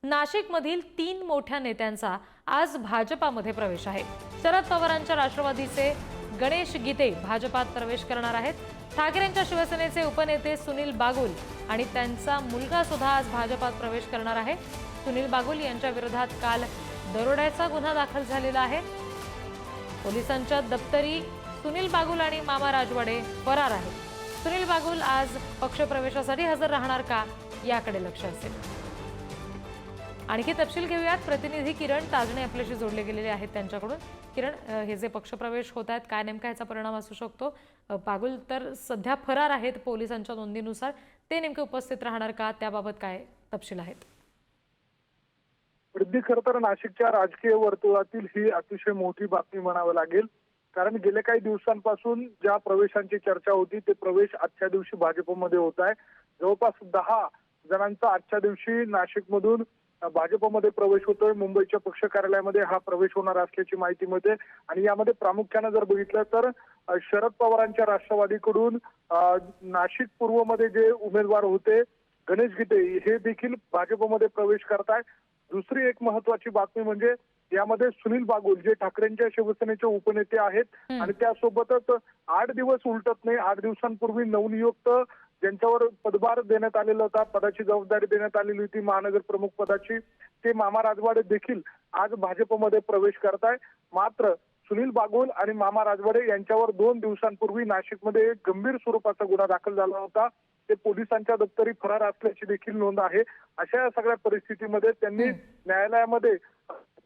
नाशिकमधील 3 मोठ्या नेत्यांचा आज भाजपामध्ये प्रवेश आहे। शरद पवारांच्या राष्ट्रवादीचे गणेश गीते भाजपात प्रवेश करणार आहेत। ठाकरेंच्या शिवसेनेचे उपनेते सुनील बागुल आणि त्यांचा मुलगा सुद्धा आज भाजपात प्रवेश करणार आहे। सुनील बागुल यांच्या विरोधात काल दरोड्याचा गुन्हा दाखल झालेला आहे। पोलिसांच्या दप्तरी सुनील बागुल आणि मामा राजवाडे फरार आहेत। सुनील बागुल आज पक्षप्रवेशासाठी हजर राहणार का याकडे लक्ष असेल। आणखी तपशील घेऊयात, प्रतिनिधी किरण ताजणे आपल्याशी जोडले गेलेले आहेत त्यांच्याकडून। किरण, हे जे पक्षप्रवेश होत आहेत, काय नेमका याचा परिणाम असू शकतो? बागुल तर सध्या फरार आहेत पोलिसांच्या नोंदीनुसार, ते नेमके उपस्थित राहणार का, त्याबाबत काय तपशील आहेत? खरं तर नाशिकच्या राजकीय वर्तुळातील ही अतिशय मोठी बातमी म्हणावं लागेल, कारण गेल्या काही दिवसांपासून ज्या प्रवेशांची चर्चा होती ते प्रवेश आजच्या दिवशी भाजपमध्ये होत आहे। जवळपास 10 जणांचा आजच्या दिवशी नाशिकमधून भाजपमध्ये प्रवेश होतोय। मुंबईच्या पक्ष कार्यालयामध्ये हा प्रवेश होणार असल्याची माहिती मिळते आणि यामध्ये प्रामुख्याने जर बघितलं तर शरद पवारांच्या राष्ट्रवादीकडून नाशिक पूर्वमध्ये जे उमेदवार होते गणेश गीते हे देखील भाजपमध्ये प्रवेश करताय। दुसरी एक महत्वाची बातमी म्हणजे यामध्ये सुनील बागुल जे ठाकरेंच्या शिवसेनेचे उपनेते आहेत आणि त्यासोबतच 8 दिवस उलटत नाही, 8 दिवसांपूर्वी नवनियुक्त ज्यांच्यावर पदभार देण्यात आलेला होता, पदाची जबाबदारी देण्यात आलेली होती महानगर प्रमुख पदाची, ते मामा राजवाडे देखील आज भाजपमध्ये प्रवेश करताय। मात्र सुनील बागुल आणि मामा राजवाडे यांच्यावर 2 दिवसांपूर्वी नाशिकमध्ये एक गंभीर स्वरूपाचा गुन्हा दाखल झाला होता। ते पोलिसांच्या दप्तरी फरार असल्याची देखील नोंद आहे। अशा या सगळ्या परिस्थितीमध्ये त्यांनी न्यायालयामध्ये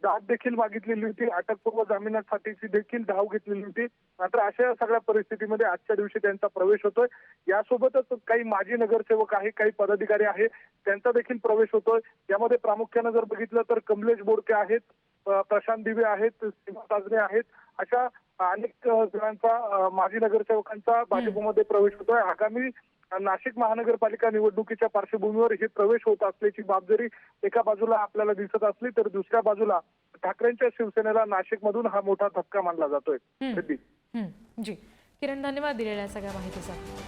दाद देखील मागितलेली होती, अटकपूर्व जामिनासाठीची देखील धाव घेतलेली होती। मात्र अशा या सगळ्या परिस्थितीमध्ये आजच्या दिवशी त्यांचा प्रवेश होतोय। यासोबतच काही माजी नगरसेवक आहे, काही पदाधिकारी आहे, त्यांचा देखील प्रवेश होतोय। यामध्ये प्रामुख्याने जर बघितलं तर कमलेश बोडके आहेत, प्रशांत दिवे आहेत, सीमा ताजणे आहेत, अशा अनेक जणांचा माजी नगरसेवकांचा भाजपमध्ये प्रवेश होतोय। आगामी नाशिक महानगरपालिका निवडणुकीच्या पार्श्वभूमीवर हे प्रवेश होत असल्याची बाब जरी एका बाजूला आपल्याला दिसत असली तर दुसऱ्या बाजूला ठाकरेंच्या शिवसेनेला नाशिकमधून हा मोठा धक्का मानला जातोय। जी किरण, धन्यवाद दिलेल्या सगळ्या माहितीसाठी।